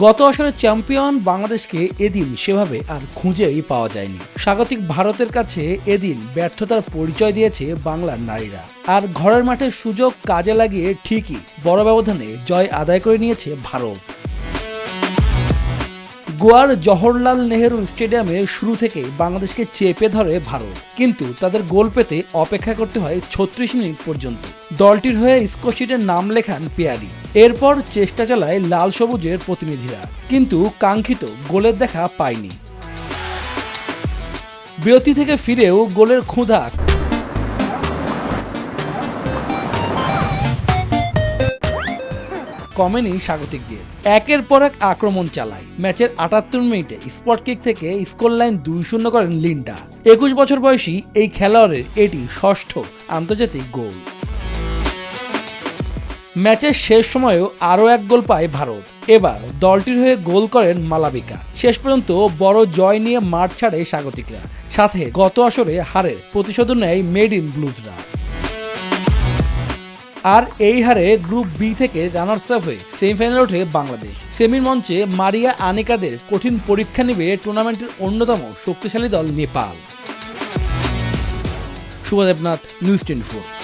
গত আসরে চ্যাম্পিয়ন বাংলাদেশকে এদিন সেভাবে আর খুঁজেই পাওয়া যায়নি। স্বাগতিক ভারতের কাছে এদিন ব্যর্থতার পরিচয় দিয়েছে বাংলার নারীরা। আর ঘরের মাঠে সুযোগ কাজে লাগিয়ে ঠিকই বড় ব্যবধানে জয় আদায় করে নিয়েছে ভারত। গোয়ার জওহরলাল নেহেরু স্টেডিয়ামে শুরু থেকে বাংলাদেশকে চেপে ধরে ভারত, কিন্তু তাদের গোল পেতে অপেক্ষা করতে হয় ৩৬ মিনিট পর্যন্ত। দলটির হয়ে স্কোরশিটে নাম লেখান পেয়ারি। এরপর চেষ্টা চালায় লাল সবুজের প্রতিনিধিরা, কিন্তু কাঙ্ক্ষিত গোলের দেখা পায়নি। বিরতি থেকে ফিরেও গোলের ক্ষুধা কমেনি স্বাগতিকদের। একের পর এক আক্রমণ চালায়। ম্যাচের ৭৮ মিনিটে স্পট কিক থেকে স্কোর লাইন ২-০ করেন লিন্ডা। ২১ বছর বয়সী এই খেলোয়াড়ের এটি ষষ্ঠ আন্তর্জাতিক গোল। ম্যাচের শেষ সময়েও আরও এক গোল পায় ভারত। এবার দলটির হয়ে গোল করেন মালাবিকা। শেষ পর্যন্ত বড় জয় নিয়ে মাঠ ছাড়ে স্বাগতিকরা। সাথে গত আসরে হারের প্রতিশোধ নেয় মেড ইন ব্লুজরা। আর এই হারে গ্রুপ বি থেকে রানার্স আপ হয়ে সেমিফাইনালে ওঠে বাংলাদেশ। সেমির মঞ্চে মারিয়া আনিকাদের কঠিন পরীক্ষা নেবে টুর্নামেন্টের অন্যতম শক্তিশালী দল নেপাল। শুভ দেবনাথ, নিউজ 24।